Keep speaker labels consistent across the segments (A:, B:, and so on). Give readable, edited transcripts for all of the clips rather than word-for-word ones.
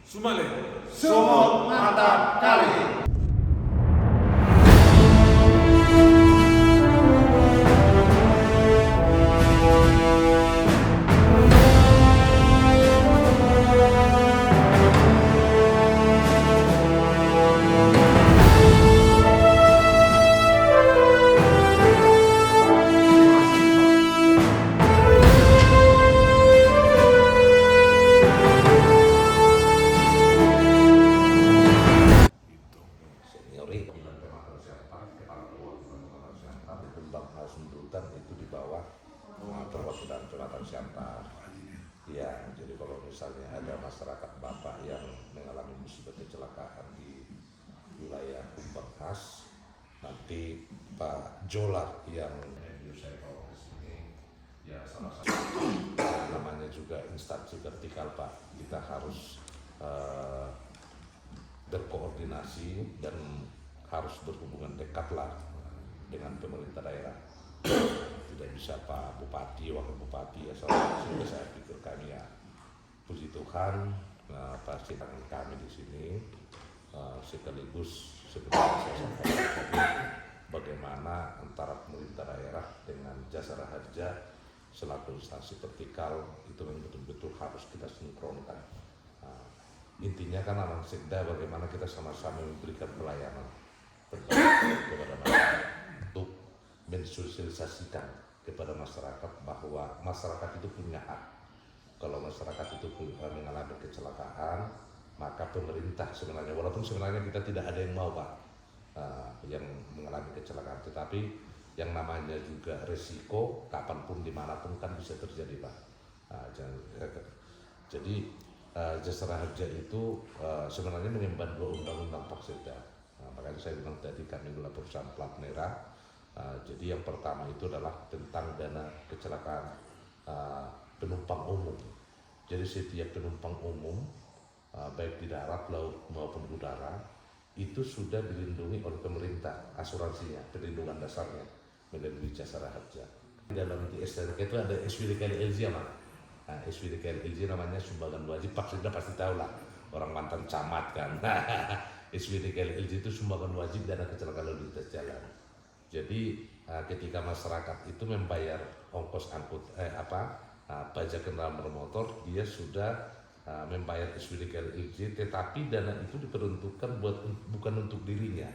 A: Sumale.
B: Sumut mantap kali.
C: Seniori Sundutan itu di bawah perwakilan Kecamatan Siantar. Ya, jadi kalau misalnya ada masyarakat Bapak yang mengalami musibah kecelakaan di wilayah Humbang Khas, nanti Pak Jolar yang saya bawa ke sini, ya salah satu namanya juga instansi vertikal Pak. Kita harus berkoordinasi dan harus berhubungan dekatlah dengan pemerintah daerah. Tidak bisa Pak Bupati, Wakil Bupati ya sehingga saya pikir kami ya puji Tuhan pasti kami di sini sekaligus sebenarnya saya sampaikan tadi bagaimana antara pemerintah daerah dengan Jasara Harja selaku instansi vertikal itu memang betul-betul harus kita sinkronkan. Intinya kan anak sekda bagaimana kita sama-sama memberikan pelayanan kepada masyarakat untuk mensosialisasikan kepada masyarakat bahwa masyarakat itu punya hak. Kalau masyarakat itu mengalami kecelakaan, maka pemerintah sebenarnya, walaupun sebenarnya kita tidak ada yang mau Pak yang mengalami kecelakaan, tetapi yang namanya juga resiko kapanpun dimanapun kan bisa terjadi Pak. Jadi Jasara Harja itu sebenarnya mengemban dua undang-undang Paksetda. Makanya saya bilang tadi kami adalah perusahaan plat merah. Jadi yang pertama itu adalah tentang dana kecelakaan penumpang umum. Jadi setiap penumpang umum baik di darat, laut maupun udara itu sudah dilindungi oleh pemerintah, asuransinya, perlindungan dasarnya melalui Jasara Harja. Dalam di STNK itu ada SWDKLLJ Pak. SWDKLLJ namanya sumbangan wajib, Pak sudah pasti tahu lah, orang mantan camat kan. SWDKLLJ itu sumbangan wajib dana kecelakaan lalu lintas jalan. Jadi ketika masyarakat itu membayar ongkos angkut pajak kendaraan bermotor, dia sudah membayar SWDKLLJ, tetapi dana itu diperuntukkan bukan untuk dirinya,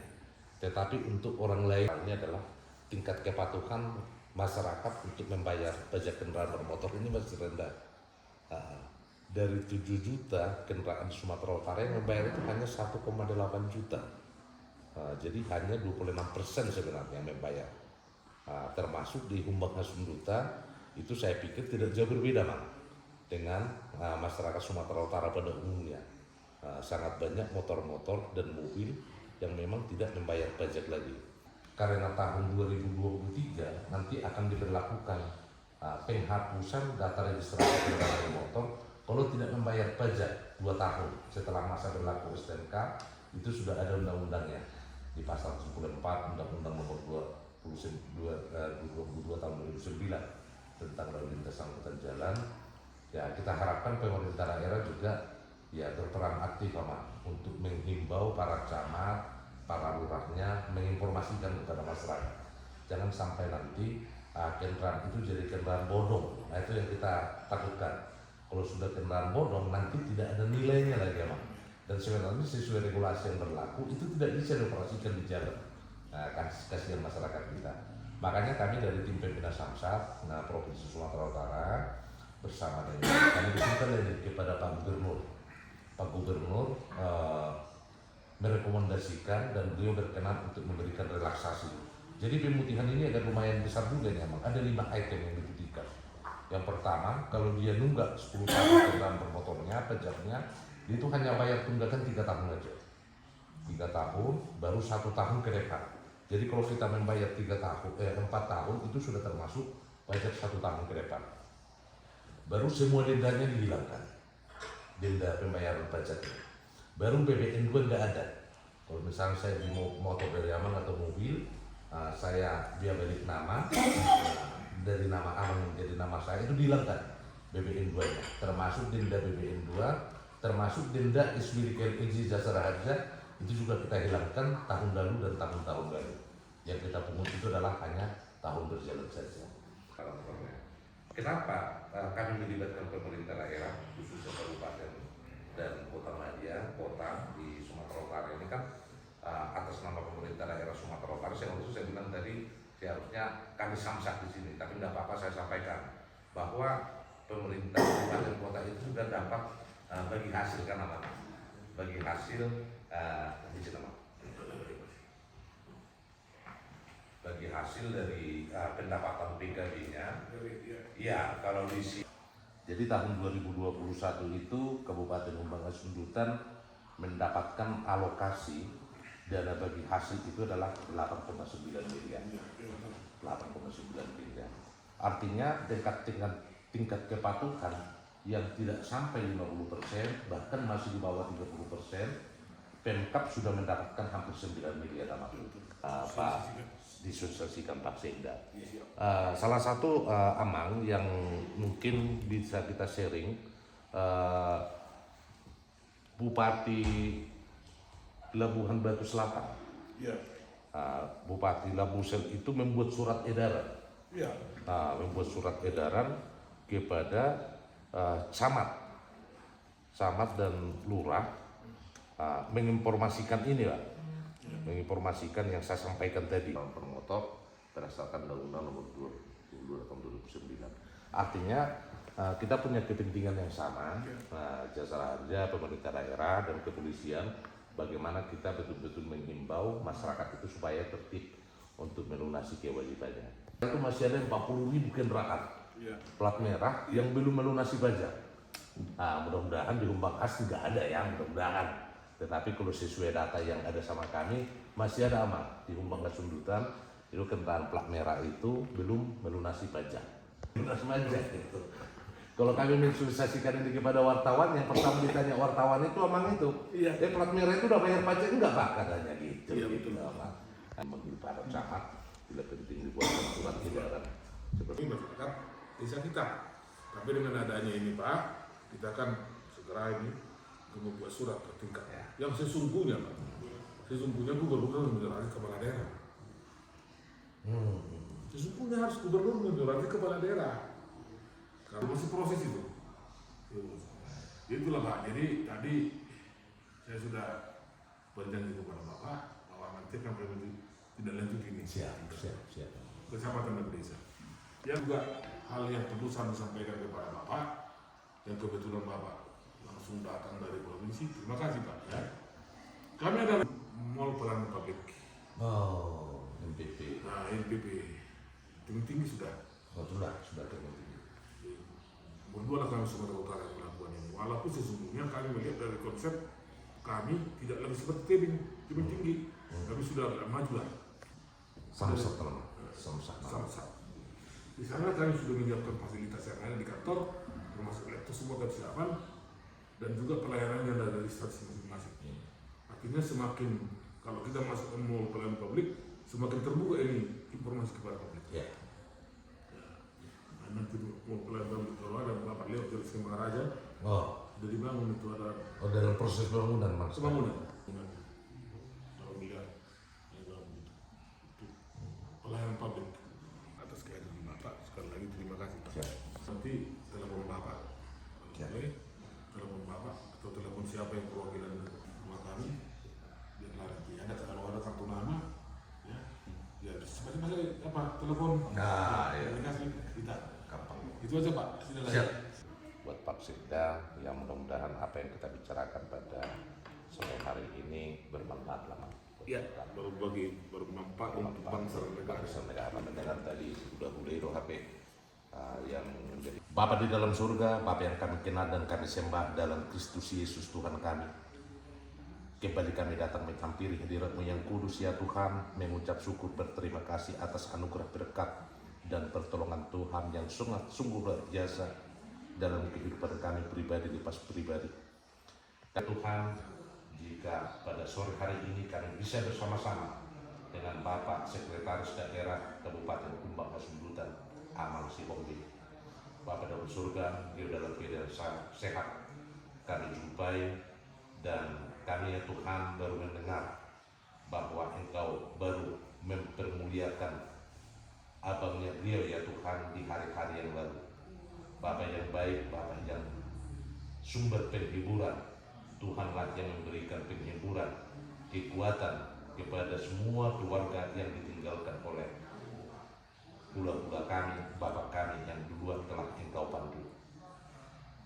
C: tetapi untuk orang lain. Ini adalah tingkat kepatuhan masyarakat untuk membayar pajak kendaraan bermotor ini masih rendah. Dari 7 juta kendaraan di Sumatera Utara yang membayar itu hanya 1,8 juta. Jadi hanya 26% sebenarnya yang membayar. Termasuk di Humbang Khas Sundutan itu saya pikir tidak jauh berbeda Bang dengan masyarakat Sumatera Utara pada umumnya. Sangat banyak motor-motor dan mobil yang memang tidak membayar pajak lagi. Karena tahun 2023 nanti akan diberlakukan penghapusan data registrasi kendaraan motor kalau tidak membayar pajak 2 tahun setelah masa berlaku STNK. Itu sudah ada undang-undangnya di pasal 74 Undang-Undang Nomor 22 tahun 2009 tentang lalu lintas angkutan jalan. Ya, kita harapkan pemerintah daerah juga ya berperan aktif untuk menghimbau para camat, para lurahnya menginformasikan kepada masyarakat. Jangan sampai nanti kendaraan itu jadi kendaraan bodong. Nah, itu yang kita takutkan. Kalau sudah kendaraan bodong nanti tidak ada nilainya lagi Dan sebenarnya sesuai regulasi yang berlaku itu tidak bisa dioperasikan di jalan. Kasihan masyarakat kita. Makanya kami dari tim pembina Samsat Provinsi Sumatera Utara bersama dengan kami diminta kepada Pak Gubernur. Pak Gubernur merekomendasikan dan beliau berkenan untuk memberikan relaksasi. Jadi pemutihan ini agak lumayan besar juga nih emang. Ada 5 item yang diputihkan. Yang pertama, kalau dia nunggak 10 tahun kendaraan bermotornya, pajaknya, dia itu hanya bayar tunggakan 3 tahun aja. 3 tahun, baru 1 tahun ke depan. Jadi kalau kita membayar 4 tahun, itu sudah termasuk pajak 1 tahun ke depan. Baru semua dendanya dihilangkan. Denda pembayaran pajaknya. Baru BBN gue nggak ada. Kalau misalnya saya di motor dari Amang atau mobil, dia balik nama, dari nama Amang menjadi nama saya, itu dihilangkan BBN 2 nya, termasuk denda BBN 2, termasuk denda ismilikan izin jasara harja itu juga kita hilangkan tahun lalu dan tahun-tahun lalu. Yang kita pungut itu adalah hanya tahun berjalan saja. Kenapa kami melibatkan pemerintah daerah, khususnya kabupaten dan kota Madia, kota di Sumatera Utara ini kan atas nama pemerintah daerah Sumatera Utara. Saya bilang tadi seharusnya kami samsak di sini, tapi tidak apa-apa saya sampaikan bahwa pemerintah kabupaten kota itu sudah dapat bagi hasil kan apa? Bagi hasil bagi hasil dari pendapatan PKB-nya. Ya, kalau di sini. Jadi tahun 2021 itu Kabupaten Humbang Hasundutan mendapatkan alokasi dana bagi hasil itu adalah 8,9 miliar. 8,9 miliar. Artinya tingkat kepatuhan yang tidak sampai 50%, bahkan masih di bawah 30%, Pemkab sudah mendapatkan hampir 9 miliar Pak disosiasikan Pak Sekda. Salah satu Amang yang mungkin bisa kita sharing, Bupati Labuhan Batu Selatan, Bupati Labusel itu membuat surat edaran, membuat surat edaran kepada camat dan lurah, menginformasikan ini lah, menginformasikan yang saya sampaikan tadi, promotor berdasarkan Undang-Undang Nomor 22 Tahun 2009. Artinya kita punya kepentingan yang sama, Jasara Harja, pemerintah daerah dan kepolisian, bagaimana kita betul-betul menghimbau masyarakat itu supaya tertib untuk melunasi kewajibannya. Itu masih ada 40.000 kendaraan plat merah yang belum melunasi pajak. Mudah-mudahan di Humbang Has nggak ada ya, mudah-mudahan. Tetapi kalau sesuai data yang ada sama kami, masih ada aman di Humbang Hasundutan itu kendaraan plat merah itu belum melunasi pajak. Melunasi pajak gitu. Kalau kami mensosialisasikan ini kepada wartawan, yang pertama ditanya wartawan itu amang itu, plat merah itu udah bayar pajak enggak Pak? Katanya gitu.
B: Iya,
C: gitu
B: betul.
C: Pak. Memanggil para camat bila penting dibuatkan surat edaran.
B: Seperti masyarakat desa kita. Tapi dengan adanya ini Pak, kita kan segera ini membuat surat tertingkat. Yang sesungguhnya Pak, sesungguhnya gubernur menyurati kepala daerah. Sesungguhnya harus gubernur menyurati kepala daerah. Kalau masih proses itu. Itulah Pak. Jadi tadi saya sudah berjanji kepada Bapak bahwa nanti akan kami tidak lanjut ini.
C: Siap.
B: Kecamatan dan desa. Ya juga hal yang perlu saya sampaikan kepada Bapak yang kebetulan Bapak langsung datang dari provinsi. Terima kasih Pak. Ya. Kami ada mall pelayanan publik.
C: Oh, NPP.
B: Nah, NPP tinggi sudah.
C: Sudah tinggi.
B: Berdua kami Sumatera Utara yang melakukan ini. Walaupun sesungguhnya kami melihat dari konsep kami tidak lagi seperti tebing tinggi, tapi sudah maju lah.
C: Samsat.
B: Di sana kami sudah menyiapkan fasilitas yang ada di kantor, termasuk laptop semua kesiapan, dan juga pelayanan yang ada dari instansi masing-masing. Artinya semakin kalau kita masuk ke mall pelayanan publik, semakin terbuka ini informasi kepada publik. Nanti mall pelayanan publik kalau ada Bapak lihat dari Semangaraja, sudah dibangun itu ada.
C: Dalam proses bangunan Mas.
B: Pembangunan. Kalau melihat pelayanan publik atas kehadiran Bapak sekali lagi terima kasih Pak. Nanti telepon Bapak, telepon Bapak atau telepon siapa yang perwakilan rumah kami, biarlah nanti ada kalau ada kartu nama, ya sebagai apa telepon. Komunikasi kita.
C: Gampang.
B: Itu aja Pak.
C: Siap. Buat Pak Sekda, yang mudah-mudahan apa yang kita bicarakan pada sore hari ini bermanfaat lah.
B: Ya, bermanfaat untuk bangsa dan negara.
C: Mendengar tadi sudah mulai HP yang menjadi Bapa di dalam surga, Bapa yang kami kenal dan kami sembah dalam Kristus Yesus Tuhan kami. Kembali kami datang menghampiri hadirat-Mu yang kudus ya Tuhan, mengucap syukur berterima kasih atas anugerah berkat dan pertolongan Tuhan yang sungguh luar biasa dalam kehidupan kami pribadi lepas pribadi. Ya Tuhan, jika pada sore hari ini kami bisa bersama-sama dengan Bapak Sekretaris Daerah Kabupaten Humbang Hasundutan, Amang Sihonggi, Bapak dalam surga, dia dalam keadaan sehat, kami jumpai, dan kami ya Tuhan baru mendengar bahwa Engkau baru mempermuliakan abangnya beliau ya Tuhan di hari-hari yang lalu. Bapa yang baik, Bapa yang sumber penghiburan, Tuhanlah yang memberikan penghiburan, kekuatan kepada semua keluarga yang ditinggalkan oleh ula-ula kami, Bapa kami yang duluan telah Engkau panggil.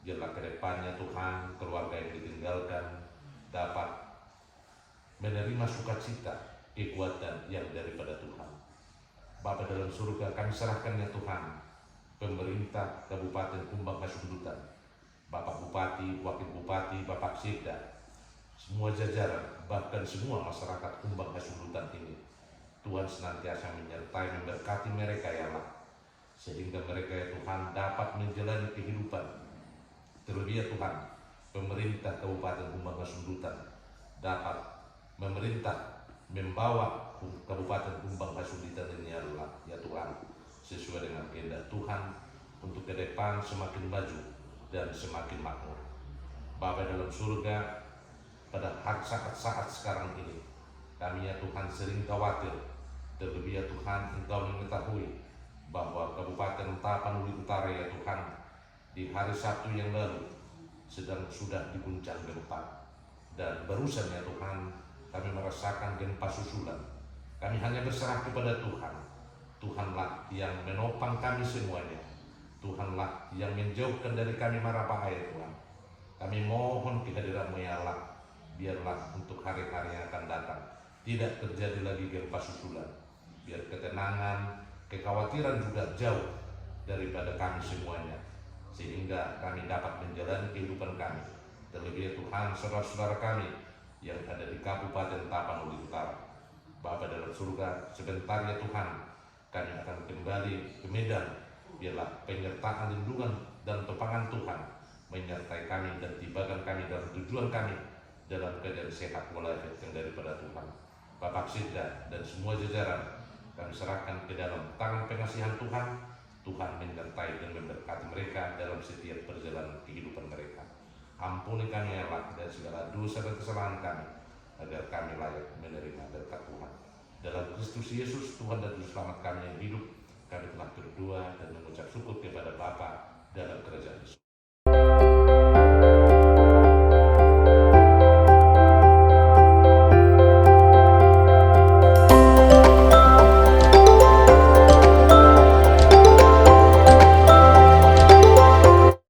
C: Biarlah ke depannya Tuhan, keluarga yang ditinggalkan dapat menerima sukacita, kekuatan yang daripada Tuhan. Bapa dalam surga, kami serahkan ya Tuhan pemerintah Kabupaten Kumbang Hasundutan, Bapak Bupati, Wakil Bupati, Bapak Sekda, semua jajaran, bahkan semua masyarakat Kumbang Hasundutan ini. Tuhan senantiasa menyertai, memberkati mereka ya Allah, sehingga mereka ya Tuhan dapat menjalani kehidupan. Terlebih ya Tuhan, pemerintah Kabupaten Kumbang Hasundutan dapat memerintah, membawa Kabupaten Kumbang Hasundutan ini ya Allah, ya Tuhan, sesuai dengan kehendak Tuhan untuk ke depan semakin maju dan semakin makmur. Bapa dalam surga, pada saat-saat sekarang ini kami ya Tuhan sering khawatir, terlebih ya Tuhan Engkau mengetahui bahwa Kabupaten Tapanuli Utara ya Tuhan di hari Sabtu yang lalu sudah diguncang gempa, dan barusan ya Tuhan kami merasakan gempa susulan. Kami hanya berserah kepada Tuhan. Tuhanlah yang menopang kami semuanya. Tuhanlah yang menjauhkan dari kami mara bahaya Tuhan. Kami mohon kehadiran-Mu ya Allah, biarlah untuk hari-hari yang akan datang tidak terjadi lagi gempa susulan. Biar ketenangan, kekhawatiran juga jauh daripada kami semuanya, sehingga kami dapat menjalani kehidupan kami. Terlebih Tuhan, saudara-saudara kami yang ada di Kabupaten Tapanuli Utara. Bapa dalam surga, sebentar ya Tuhan kami akan kembali ke Medan. Biarlah penyertaan, lindungan, dan topangan Tuhan menyertai kami dan tibakan kami dalam tujuan kami dalam keadaan sehat walafiat yang daripada Tuhan. Bapak Sekda dan semua jajaran kami serahkan ke dalam tangan pengasihan Tuhan. Tuhan menyertai dan memberkati mereka dalam setiap perjalanan kehidupan mereka. Ampuni kami ya Allah dari segala dosa dan kesalahan kami, agar kami layak menerima berkat Tuhan. Dalam Kristus Yesus Tuhan dan Juru Selamat kami yang hidup, kami telah berdoa dan mengucap syukur kepada Bapa dalam kerajaan